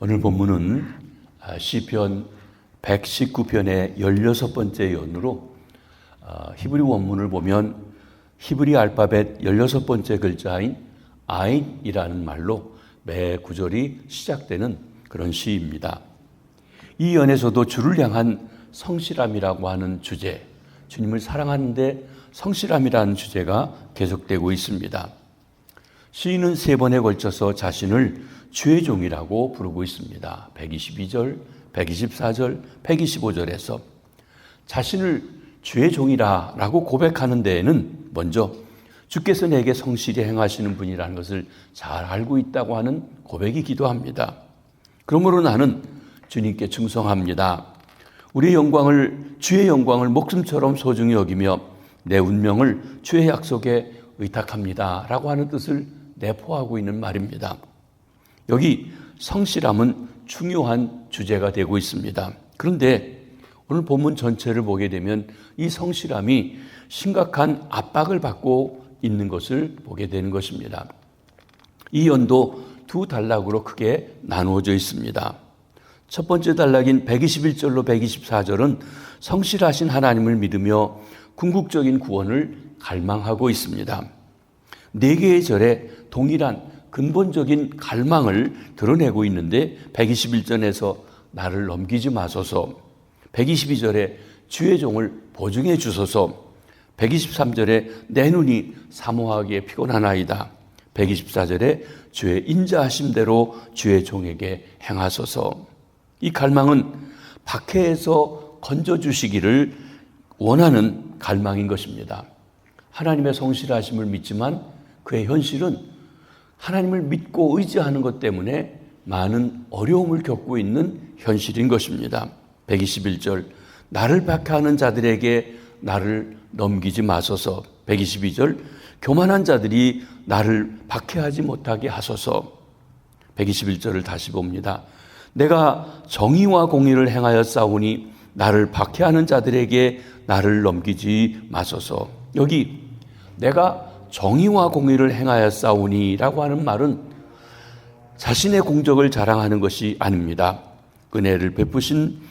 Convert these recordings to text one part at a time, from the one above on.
오늘 본문은 시편 119편의 16번째 연으로 히브리 원문을 보면 히브리 알파벳 16번째 글자인 아인이라는 말로 매 구절이 시작되는 그런 시입니다. 이 연에서도 주를 향한 성실함이라고 하는 주제, 주님을 사랑하는데 성실함이라는 주제가 계속되고 있습니다. 시인은 3번에 걸쳐서 자신을 주의 종이라고 부르고 있습니다. 122절, 124절, 125절에서 자신을 주의 종이라고 고백하는 데에는 먼저 주께서 내게 성실히 행하시는 분이라는 것을 잘 알고 있다고 하는 고백이기도 합니다. 그러므로 나는 주님께 충성합니다. 우리의 영광을, 주의 영광을 목숨처럼 소중히 여기며 내 운명을 주의 약속에 의탁합니다 라고 하는 뜻을 내포하고 있는 말입니다. 여기 성실함은 중요한 주제가 되고 있습니다. 그런데 오늘 본문 전체를 보게 되면 이 성실함이 심각한 압박을 받고 있는 것을 보게 되는 것입니다. 이 연도 두 단락으로 크게 나누어져 있습니다. 첫 번째 단락인 121절로 124절은 성실하신 하나님을 믿으며 궁극적인 구원을 갈망하고 있습니다. 4개의 절에 동일한 근본적인 갈망을 드러내고 있는데 121절에서 나를 넘기지 마소서, 122절에 주의 종을 보증해 주소서, 123절에 내 눈이 사모하기에 피곤하나이다, 124절에 주의 인자하심대로 주의 종에게 행하소서. 이 갈망은 박해에서 건져주시기를 원하는 갈망인 것입니다. 하나님의 성실하심을 믿지만 그의 현실은 하나님을 믿고 의지하는 것 때문에 많은 어려움을 겪고 있는 현실인 것입니다. 121절 나를 박해하는 자들에게 나를 넘기지 마소서, 122절 교만한 자들이 나를 박해하지 못하게 하소서. 121절을 다시 봅니다. 내가 정의와 공의를 행하여 싸우니 나를 박해하는 자들에게 나를 넘기지 마소서. 여기 내가 정의와 공의를 행하여 싸우니라고 하는 말은 자신의 공적을 자랑하는 것이 아닙니다. 은혜를 베푸신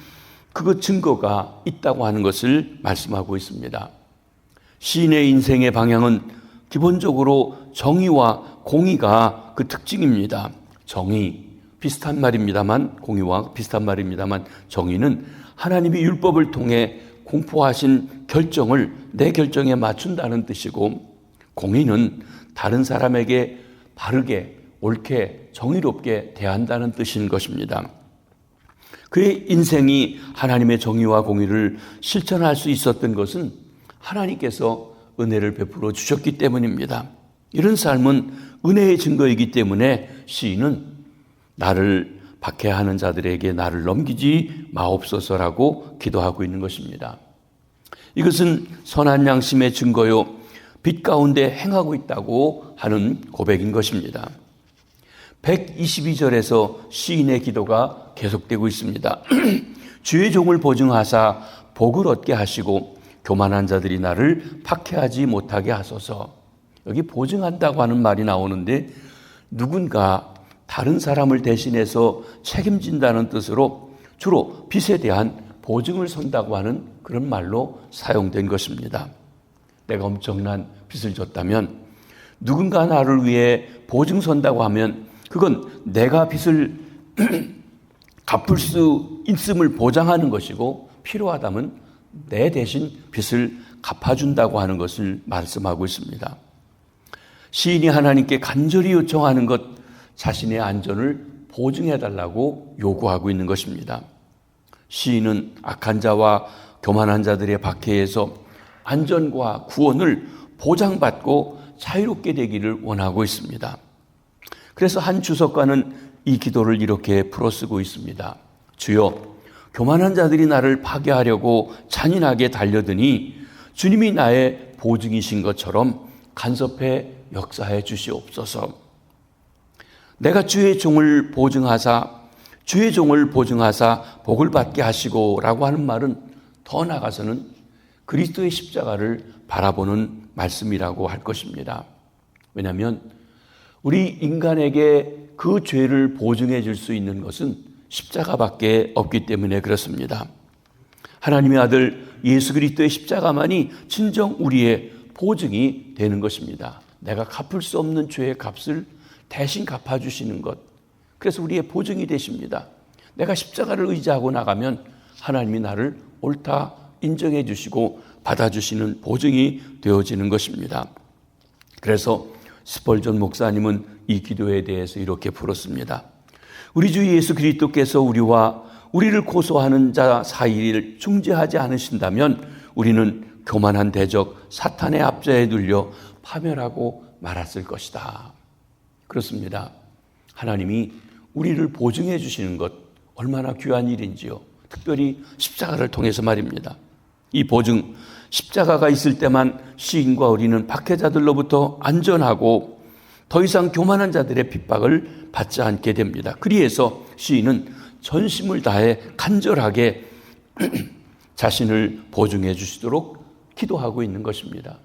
그 증거가 있다고 하는 것을 말씀하고 있습니다. 시인의 인생의 방향은 기본적으로 정의와 공의가 그 특징입니다. 정의, 비슷한 말입니다만, 공의와 비슷한 말입니다만, 정의는 하나님이 율법을 통해 공포하신 결정을 내 결정에 맞춘다는 뜻이고, 공의는 다른 사람에게 바르게, 옳게, 정의롭게 대한다는 뜻인 것입니다. 그의 인생이 하나님의 정의와 공의를 실천할 수 있었던 것은 하나님께서 은혜를 베풀어 주셨기 때문입니다. 이런 삶은 은혜의 증거이기 때문에 시인은 나를 박해하는 자들에게 나를 넘기지 마옵소서라고 기도하고 있는 것입니다. 이것은 선한 양심의 증거요, 빛 가운데 행하고 있다고 하는 고백인 것입니다. 122절에서 시인의 기도가 계속되고 있습니다. 주의 종을 보증하사 복을 얻게 하시고 교만한 자들이 나를 박해하지 못하게 하소서. 여기 보증한다고 하는 말이 나오는데 누군가 다른 사람을 대신해서 책임진다는 뜻으로 주로 빚에 대한 보증을 선다고 하는 그런 말로 사용된 것입니다. 내가 엄청난 빚을 졌다면 누군가 나를 위해 보증 선다고 하면 그건 내가 빚을 갚을 수 있음을 보장하는 것이고 필요하다면 내 대신 빚을 갚아준다고 하는 것을 말씀하고 있습니다. 시인이 하나님께 간절히 요청하는 것, 자신의 안전을 보증해달라고 요구하고 있는 것입니다. 시인은 악한 자와 교만한 자들의 박해에서 안전과 구원을 보장받고 자유롭게 되기를 원하고 있습니다. 그래서 한 주석가는 이 기도를 이렇게 풀어쓰고 있습니다. 주여, 교만한 자들이 나를 파괴하려고 잔인하게 달려드니 주님이 나의 보증이신 것처럼 간섭해 역사해 주시옵소서. 내가 주의 종을 보증하사 복을 받게 하시고 라고 하는 말은 더 나아가서는 그리스도의 십자가를 바라보는 말씀이라고 할 것입니다. 왜냐하면 우리 인간에게 그 죄를 보증해 줄 수 있는 것은 십자가밖에 없기 때문에 그렇습니다. 하나님의 아들 예수 그리스도의 십자가만이 진정 우리의 보증이 되는 것입니다. 내가 갚을 수 없는 죄의 값을 대신 갚아주시는 것. 그래서 우리의 보증이 되십니다. 내가 십자가를 의지하고 나가면 하나님이 나를 옳다 인정해 주시고 받아주시는 보증이 되어지는 것입니다. 그래서 스펄전 목사님은 이 기도에 대해서 이렇게 풀었습니다. 우리 주 예수 그리스도께서 우리를 고소하는 자 사이를 중재하지 않으신다면 우리는 교만한 대적 사탄의 압제에 눌려 파멸하고 말았을 것이다. 그렇습니다. 하나님이 우리를 보증해 주시는 것 얼마나 귀한 일인지요. 특별히 십자가를 통해서 말입니다. 이 보증, 십자가가 있을 때만 시인과 우리는 박해자들로부터 안전하고 더 이상 교만한 자들의 핍박을 받지 않게 됩니다. 그리해서 시인은 전심을 다해 간절하게 자신을 보증해 주시도록 기도하고 있는 것입니다.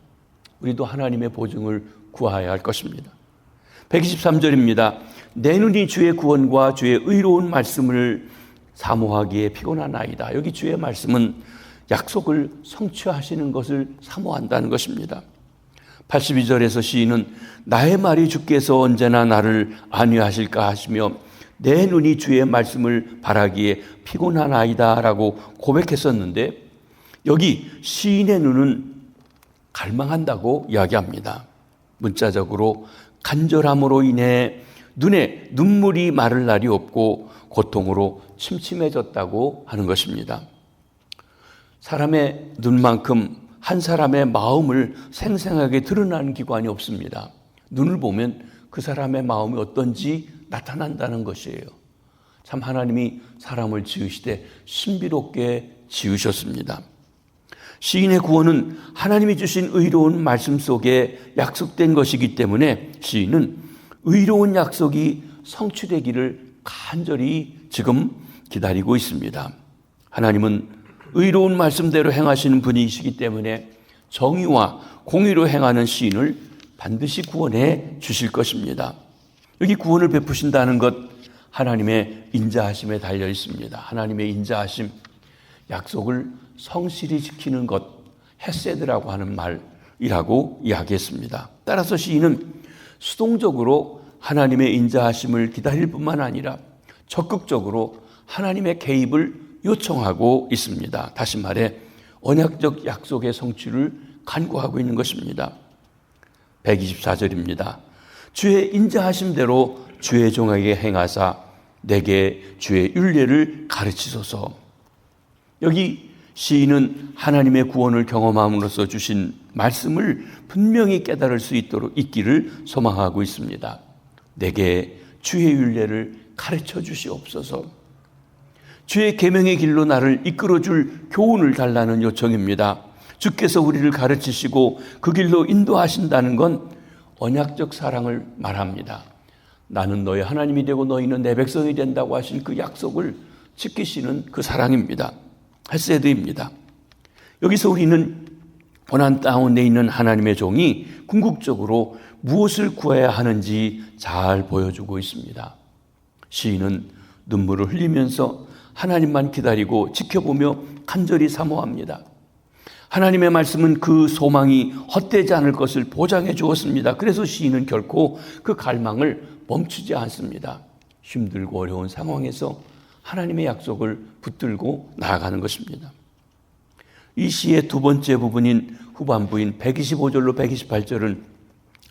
우리도 하나님의 보증을 구하여야 할 것입니다. 123절입니다. 내 눈이 주의 구원과 주의 의로운 말씀을 사모하기에 피곤하나이다. 여기 주의 말씀은 약속을 성취하시는 것을 사모한다는 것입니다. 82절에서 시인은 나의 말이 주께서 언제나 나를 안위하실까 하시며 내 눈이 주의 말씀을 바라기에 피곤하나이다 라고 고백했었는데 여기 시인의 눈은 갈망한다고 이야기합니다. 문자적으로 간절함으로 인해 눈에 눈물이 마를 날이 없고 고통으로 침침해졌다고 하는 것입니다. 사람의 눈만큼 한 사람의 마음을 생생하게 드러나는 기관이 없습니다. 눈을 보면 그 사람의 마음이 어떤지 나타난다는 것이에요. 참 하나님이 사람을 지으시되 신비롭게 지으셨습니다. 시인의 구원은 하나님이 주신 의로운 말씀 속에 약속된 것이기 때문에 시인은 의로운 약속이 성취되기를 간절히 지금 기다리고 있습니다. 하나님은 의로운 말씀대로 행하시는 분이시기 때문에 정의와 공의로 행하는 시인을 반드시 구원해 주실 것입니다. 여기 구원을 베푸신다는 것 하나님의 인자하심에 달려 있습니다. 하나님의 인자하심, 약속을 성실히 지키는 것, 헤세드라고 하는 말이라고 이야기했습니다. 따라서 시인은 수동적으로 하나님의 인자하심을 기다릴 뿐만 아니라 적극적으로 하나님의 개입을 요청하고 있습니다. 다시 말해 언약적 약속의 성취를 간구하고 있는 것입니다. 124절입니다. 주의 인자하심대로 주의 종에게 행하사 내게 주의 율례를 가르치소서. 여기 시인은 하나님의 구원을 경험함으로써 주신 말씀을 분명히 깨달을 수 있기를 소망하고 있습니다. 내게 주의 율례를 가르쳐 주시옵소서. 주의 계명의 길로 나를 이끌어줄 교훈을 달라는 요청입니다. 주께서 우리를 가르치시고 그 길로 인도하신다는 건 언약적 사랑을 말합니다. 나는 너의 하나님이 되고 너희는 내 백성이 된다고 하신 그 약속을 지키시는 그 사랑입니다. 헤세드입니다. 여기서 우리는 고난 가운데 있는 하나님의 종이 궁극적으로 무엇을 구해야 하는지 잘 보여주고 있습니다. 시인은 눈물을 흘리면서 하나님만 기다리고 지켜보며 간절히 사모합니다. 하나님의 말씀은 그 소망이 헛되지 않을 것을 보장해 주었습니다. 그래서 시인은 결코 그 갈망을 멈추지 않습니다. 힘들고 어려운 상황에서 하나님의 약속을 붙들고 나아가는 것입니다. 이 시의 두 번째 부분인 후반부인 125절로 128절은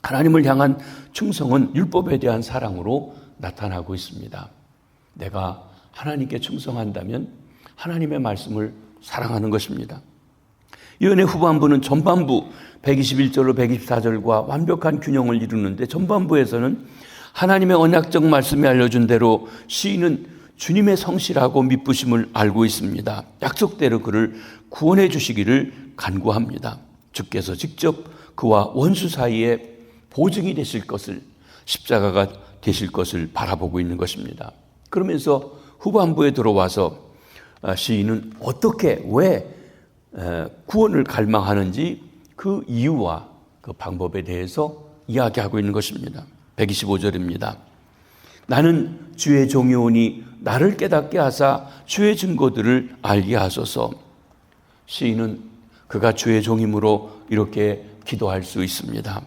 하나님을 향한 충성은 율법에 대한 사랑으로 나타나고 있습니다. 내가 하나님께 충성한다면 하나님의 말씀을 사랑하는 것입니다. 예언의 후반부는 전반부 121절로 124절과 완벽한 균형을 이루는데 전반부에서는 하나님의 언약적 말씀이 알려준 대로 시인은 주님의 성실하고 미쁘심을 알고 있습니다. 약속대로 그를 구원해 주시기를 간구합니다. 주께서 직접 그와 원수 사이에 보증이 되실 것을, 십자가가 되실 것을 바라보고 있는 것입니다. 그러면서 후반부에 들어와서 시인은 어떻게, 왜 구원을 갈망하는지 그 이유와 그 방법에 대해서 이야기하고 있는 것입니다. 125절입니다. 나는 주의 종이오니 나를 깨닫게 하사 주의 증거들을 알게 하소서. 시인은 그가 주의 종이므로 이렇게 기도할 수 있습니다.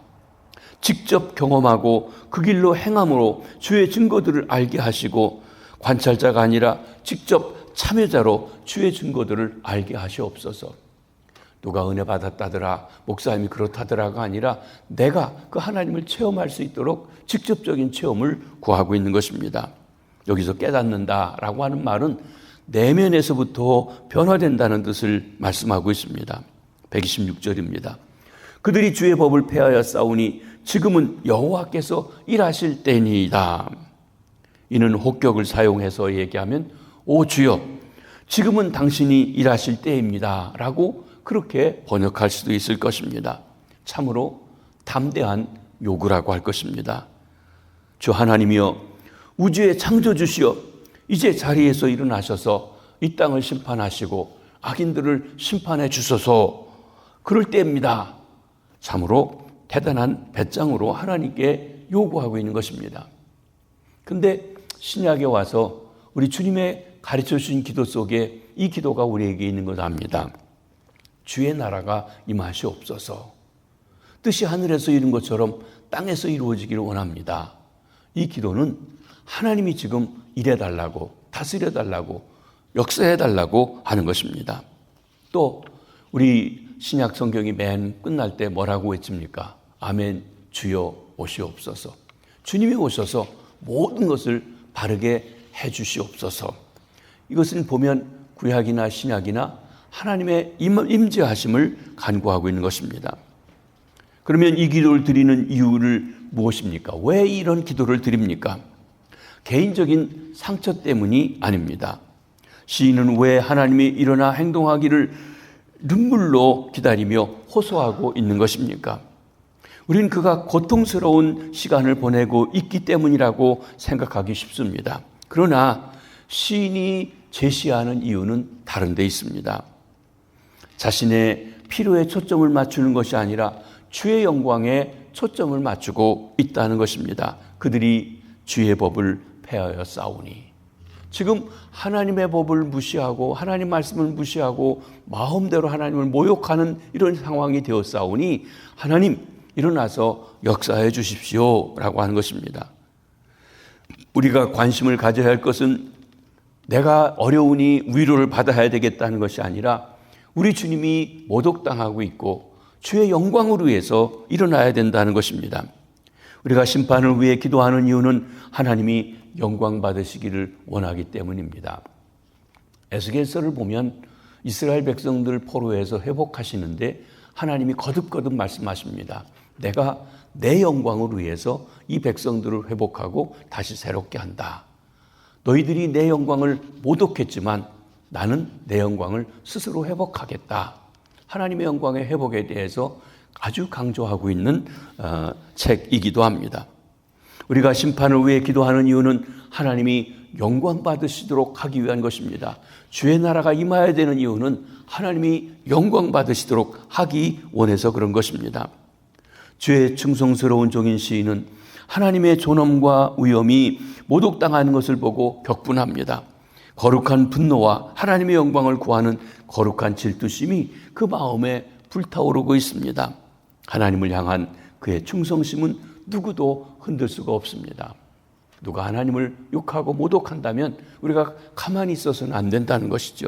직접 경험하고 그 길로 행함으로 주의 증거들을 알게 하시고 관찰자가 아니라 직접 참여자로 주의 증거들을 알게 하시옵소서. 누가 은혜 받았다더라, 목사님이 그렇다더라가 아니라 내가 그 하나님을 체험할 수 있도록 직접적인 체험을 구하고 있는 것입니다. 여기서 깨닫는다라고 하는 말은 내면에서부터 변화된다는 뜻을 말씀하고 있습니다. 126절입니다. 그들이 주의 법을 폐하여 싸우니 지금은 여호와께서 일하실 때니이다. 이는 혹격을 사용해서 얘기하면 오 주여 지금은 당신이 일하실 때입니다 라고 그렇게 번역할 수도 있을 것입니다. 참으로 담대한 요구라고 할 것입니다. 주 하나님이여 우주의 창조주시여 이제 자리에서 일어나셔서 이 땅을 심판하시고 악인들을 심판해 주소서. 그럴 때입니다. 참으로 대단한 배짱으로 하나님께 요구하고 있는 것입니다. 근데 신약에 와서 우리 주님의 가르쳐 주신 기도 속에 이 기도가 우리에게 있는 것 압니다. 주의 나라가 임하시옵소서. 뜻이 하늘에서 이룬 것처럼 땅에서 이루어지기를 원합니다. 이 기도는 하나님이 지금 일해달라고, 다스려달라고, 역사해달라고 하는 것입니다. 또 우리 신약 성경이 맨 끝날 때 뭐라고 외칩니까? 아멘 주여 오시옵소서. 주님이 오셔서 모든 것을 바르게 해 주시옵소서. 이것을 보면 구약이나 신약이나 하나님의 임재하심을 간구하고 있는 것입니다. 그러면 이 기도를 드리는 이유를 무엇입니까? 왜 이런 기도를 드립니까? 개인적인 상처 때문이 아닙니다. 시인은 왜 하나님이 일어나 행동하기를 눈물로 기다리며 호소하고 있는 것입니까? 우리는 그가 고통스러운 시간을 보내고 있기 때문이라고 생각하기 쉽습니다. 그러나 시인이 제시하는 이유는 다른 데 있습니다. 자신의 필요에 초점을 맞추는 것이 아니라 주의 영광에 초점을 맞추고 있다는 것입니다. 그들이 주의 법을 폐하여 싸우니. 지금 하나님의 법을 무시하고 하나님 말씀을 무시하고 마음대로 하나님을 모욕하는 이런 상황이 되어 싸우니 하나님 일어나서 역사해 주십시오 라고 하는 것입니다. 우리가 관심을 가져야 할 것은 내가 어려우니 위로를 받아야 되겠다는 것이 아니라 우리 주님이 모독당하고 있고 주의 영광을 위해서 일어나야 된다는 것입니다. 우리가 심판을 위해 기도하는 이유는 하나님이 영광 받으시기를 원하기 때문입니다. 에스겔서를 보면 이스라엘 백성들 포로에서 회복하시는데 하나님이 거듭거듭 말씀하십니다. 내가 내 영광을 위해서 이 백성들을 회복하고 다시 새롭게 한다. 너희들이 내 영광을 모독했지만 나는 내 영광을 스스로 회복하겠다. 하나님의 영광의 회복에 대해서 아주 강조하고 있는 책이기도 합니다. 우리가 심판을 위해 기도하는 이유는 하나님이 영광 받으시도록 하기 위한 것입니다. 주의 나라가 임해야 되는 이유는 하나님이 영광 받으시도록 하기 원해서 그런 것입니다. 주의 충성스러운 종인 시인은 하나님의 존엄과 위엄이 모독당하는 것을 보고 격분합니다. 거룩한 분노와 하나님의 영광을 구하는 거룩한 질투심이 그 마음에 불타오르고 있습니다. 하나님을 향한 그의 충성심은 누구도 흔들 수가 없습니다. 누가 하나님을 욕하고 모독한다면 우리가 가만히 있어서는 안 된다는 것이죠.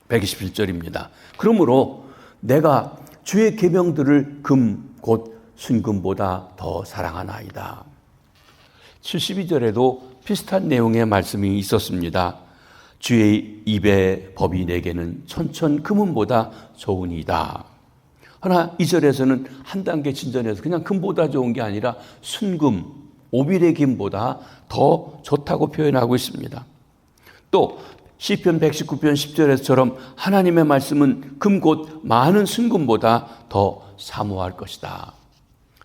121절입니다. 그러므로 내가 주의 계명들을 금 곧 순금보다 더 사랑하나이다. 72절에도 비슷한 내용의 말씀이 있었습니다. 주의 입의 법이 내게는 천천 금은보다 좋으니이다. 그러나 이 절에서는 한 단계 진전해서 그냥 금보다 좋은 게 아니라 순금, 오빌의 김보다 더 좋다고 표현하고 있습니다. 또 시편 119편 10절에서처럼 하나님의 말씀은 금 곧 많은 순금보다 더 사모할 것이다.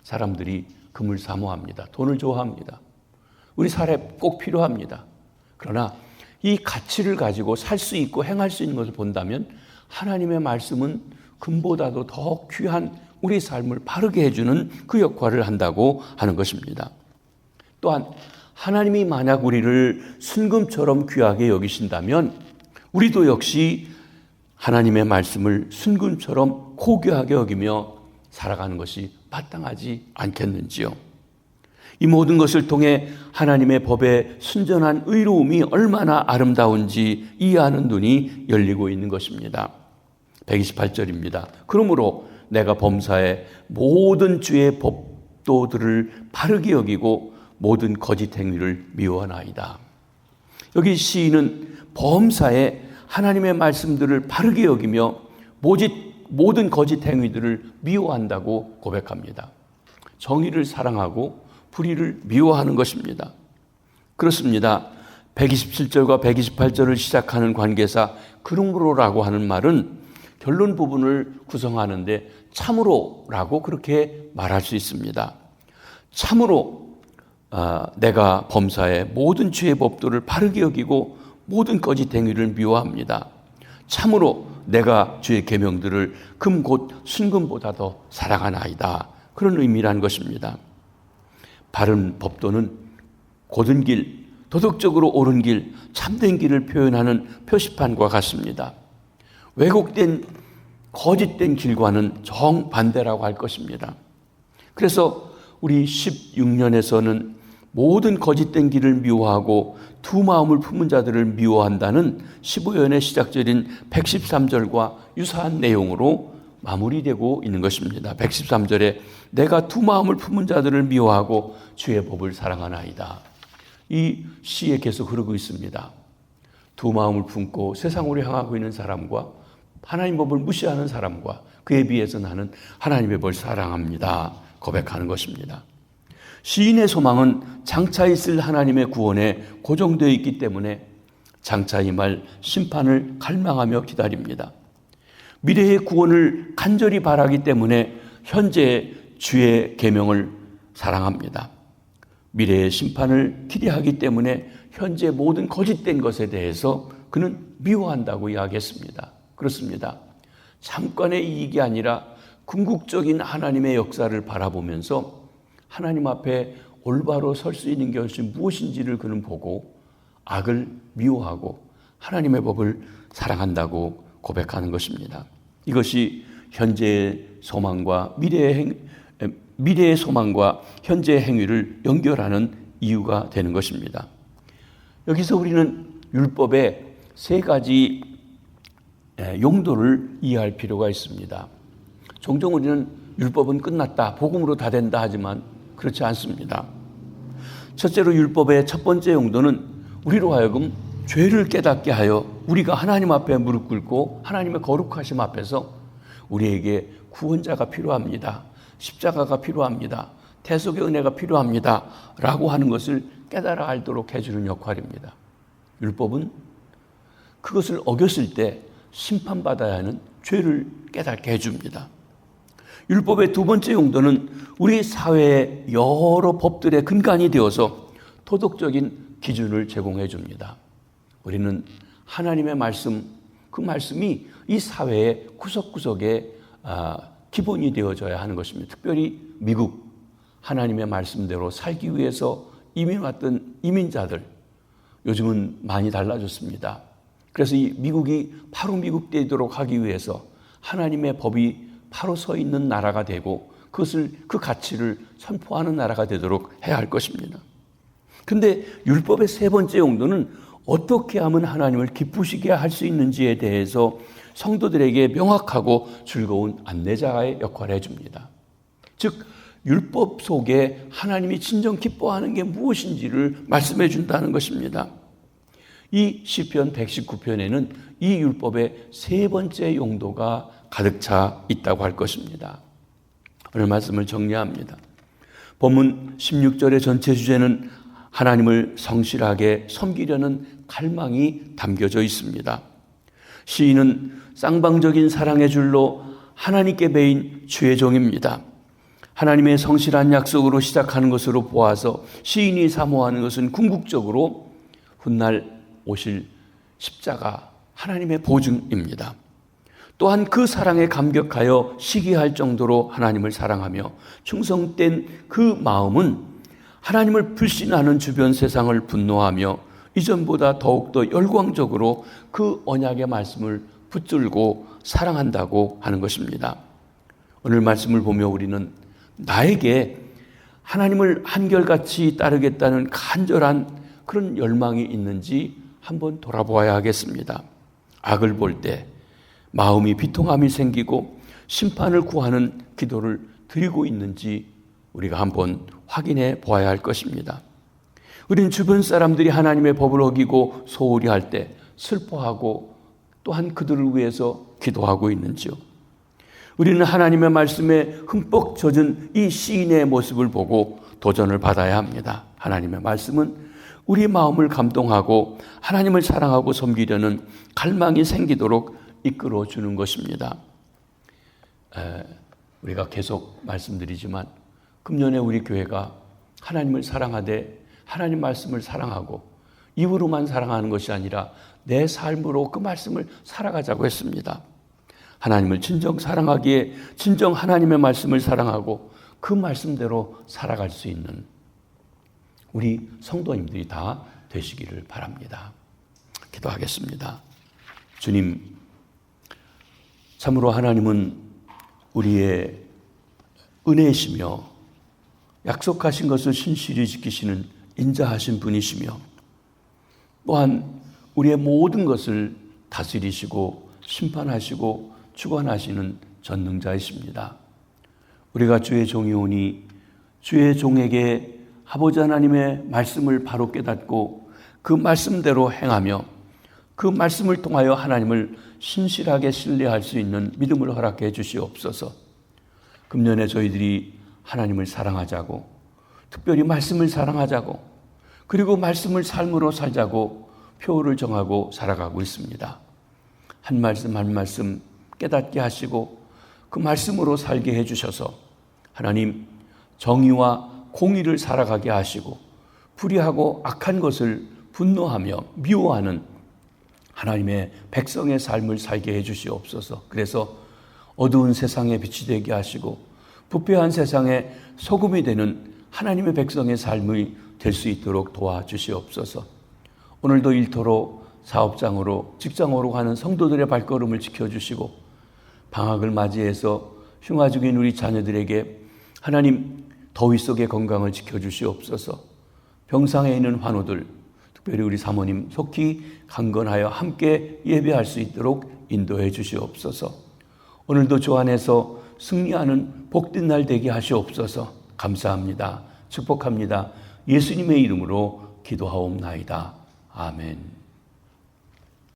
사람들이 금을 사모합니다. 돈을 좋아합니다. 우리 삶에 꼭 필요합니다. 그러나 이 가치를 가지고 살 수 있고 행할 수 있는 것을 본다면 하나님의 말씀은 금보다도 더 귀한 우리 삶을 바르게 해주는 그 역할을 한다고 하는 것입니다. 또한 하나님이 만약 우리를 순금처럼 귀하게 여기신다면 우리도 역시 하나님의 말씀을 순금처럼 고귀하게 여기며 살아가는 것이 마땅하지 않겠는지요. 이 모든 것을 통해 하나님의 법에 순전한 의로움이 얼마나 아름다운지 이해하는 눈이 열리고 있는 것입니다. 128절입니다. 그러므로 내가 범사에 모든 주의 법도들을 바르게 여기고 모든 거짓 행위를 미워하나이다. 여기 시인은 범사에 하나님의 말씀들을 바르게 여기며 모든 거짓 행위들을 미워한다고 고백합니다. 정의를 사랑하고 불의를 미워하는 것입니다. 그렇습니다. 127절과 128절을 시작하는 관계사 그러므로라고 하는 말은 결론 부분을 구성하는데 참으로라고 그렇게 말할 수 있습니다. 참으로 내가 범사에 모든 주의 법도를 바르게 여기고 모든 거짓 행위를 미워합니다. 참으로 내가 주의 계명들을 금 곧 순금보다 더 사랑하나이다. 그런 의미란 것입니다. 바른 법도는 곧은 길, 도덕적으로 옳은 길, 참된 길을 표현하는 표시판과 같습니다. 왜곡된 거짓된 길과는 정반대라고 할 것입니다. 그래서 우리 16년에서는 모든 거짓된 길을 미워하고 두 마음을 품은 자들을 미워한다는 15년의 시작절인 113절과 유사한 내용으로 마무리되고 있는 것입니다. 113절에 내가 두 마음을 품은 자들을 미워하고 주의 법을 사랑하나이다. 이 시에 계속 흐르고 있습니다. 두 마음을 품고 세상으로 향하고 있는 사람과 하나님 법을 무시하는 사람과 그에 비해서 나는 하나님의 법을 사랑합니다. 고백하는 것입니다. 시인의 소망은 장차 있을 하나님의 구원에 고정되어 있기 때문에 장차 임할 심판을 갈망하며 기다립니다. 미래의 구원을 간절히 바라기 때문에 현재의 주의 계명을 사랑합니다. 미래의 심판을 기대하기 때문에 현재 모든 거짓된 것에 대해서 그는 미워한다고 이야기했습니다. 그렇습니다. 잠깐의 이익이 아니라 궁극적인 하나님의 역사를 바라보면서 하나님 앞에 올바로 설 수 있는 것이 무엇인지를 그는 보고 악을 미워하고 하나님의 법을 사랑한다고 고백하는 것입니다. 이것이 현재의 소망과 미래의 소망과 현재의 행위를 연결하는 이유가 되는 것입니다. 여기서 우리는 율법의 세 가지 용도를 이해할 필요가 있습니다. 종종 우리는 율법은 끝났다, 복음으로 다 된다 하지만 그렇지 않습니다. 첫째로 율법의 첫 번째 용도는 우리로 하여금 죄를 깨닫게 하여 우리가 하나님 앞에 무릎 꿇고 하나님의 거룩하심 앞에서 우리에게 구원자가 필요합니다. 십자가가 필요합니다. 대속의 은혜가 필요합니다. 라고 하는 것을 깨달아 알도록 해주는 역할입니다. 율법은 그것을 어겼을 때 심판받아야 하는 죄를 깨닫게 해줍니다. 율법의 두 번째 용도는 우리 사회의 여러 법들의 근간이 되어서 도덕적인 기준을 제공해 줍니다. 우리는 하나님의 말씀, 그 말씀이 이 사회의 구석구석에 기본이 되어져야 하는 것입니다. 특별히 미국, 하나님의 말씀대로 살기 위해서 이민 왔던 이민자들, 요즘은 많이 달라졌습니다. 그래서 이 미국이 바로 미국 되도록 하기 위해서 하나님의 법이 바로 서 있는 나라가 되고 그 가치를 선포하는 나라가 되도록 해야 할 것입니다. 그런데 율법의 세 번째 용도는 어떻게 하면 하나님을 기쁘시게 할 수 있는지에 대해서 성도들에게 명확하고 즐거운 안내자의 역할을 해줍니다. 즉 율법 속에 하나님이 진정 기뻐하는 게 무엇인지를 말씀해 준다는 것입니다. 이 시편 119편에는 이 율법의 세 번째 용도가 가득 차 있다고 할 것입니다. 오늘 말씀을 정리합니다. 본문 16절의 전체 주제는 하나님을 성실하게 섬기려는 갈망이 담겨져 있습니다. 시인은 쌍방적인 사랑의 줄로 하나님께 매인 주의 종입니다. 하나님의 성실한 약속으로 시작하는 것으로 보아서 시인이 사모하는 것은 궁극적으로 훗날 오실 십자가 하나님의 보증입니다. 또한 그 사랑에 감격하여 시기할 정도로 하나님을 사랑하며 충성된 그 마음은 하나님을 불신하는 주변 세상을 분노하며 이전보다 더욱더 열광적으로 그 언약의 말씀을 붙들고 사랑한다고 하는 것입니다. 오늘 말씀을 보며 우리는 나에게 하나님을 한결같이 따르겠다는 간절한 그런 열망이 있는지 한번 돌아보아야 하겠습니다. 악을 볼 때 마음이 비통함이 생기고 심판을 구하는 기도를 드리고 있는지 우리가 한번 확인해 보아야 할 것입니다. 우리는 주변 사람들이 하나님의 법을 어기고 소홀히 할 때 슬퍼하고 또한 그들을 위해서 기도하고 있는지요. 우리는 하나님의 말씀에 흠뻑 젖은 이 시인의 모습을 보고 도전을 받아야 합니다. 하나님의 말씀은 우리 마음을 감동하고 하나님을 사랑하고 섬기려는 갈망이 생기도록 이끌어 주는 것입니다. 우리가 계속 말씀드리지만 금년에 우리 교회가 하나님을 사랑하되 하나님 말씀을 사랑하고 입으로만 사랑하는 것이 아니라 내 삶으로 그 말씀을 살아가자고 했습니다. 하나님을 진정 사랑하기에 진정 하나님의 말씀을 사랑하고 그 말씀대로 살아갈 수 있는 우리 성도님들이 다 되시기를 바랍니다. 기도하겠습니다. 주님, 참으로 하나님은 우리의 은혜이시며 약속하신 것을 신실히 지키시는 인자하신 분이시며 또한 우리의 모든 것을 다스리시고 심판하시고 주관하시는 전능자이십니다. 우리가 주의 종이오니 주의 종에게 아버지 하나님의 말씀을 바로 깨닫고 그 말씀대로 행하며 그 말씀을 통하여 하나님을 신실하게 신뢰할 수 있는 믿음을 허락해 주시옵소서. 금년에 저희들이 하나님을 사랑하자고, 특별히 말씀을 사랑하자고, 그리고 말씀을 삶으로 살자고 표를 정하고 살아가고 있습니다. 한 말씀 한 말씀 깨닫게 하시고 그 말씀으로 살게 해주셔서 하나님 정의와 공의를 살아가게 하시고 불의하고 악한 것을 분노하며 미워하는 하나님의 백성의 삶을 살게 해주시옵소서. 그래서 어두운 세상에 빛이 되게 하시고 부패한 세상에 소금이 되는 하나님의 백성의 삶이 될 수 있도록 도와주시옵소서. 오늘도 일터로 사업장으로 직장으로 가는 성도들의 발걸음을 지켜주시고 방학을 맞이해서 흉화 중인 우리 자녀들에게 하나님 더위 속의 건강을 지켜주시옵소서. 병상에 있는 환우들, 특별히 우리 사모님 속히 강건하여 함께 예배할 수 있도록 인도해 주시옵소서. 오늘도 주 안에서 승리하는 복된 날 되게 하시옵소서. 감사합니다. 축복합니다. 예수님의 이름으로 기도하옵나이다. 아멘.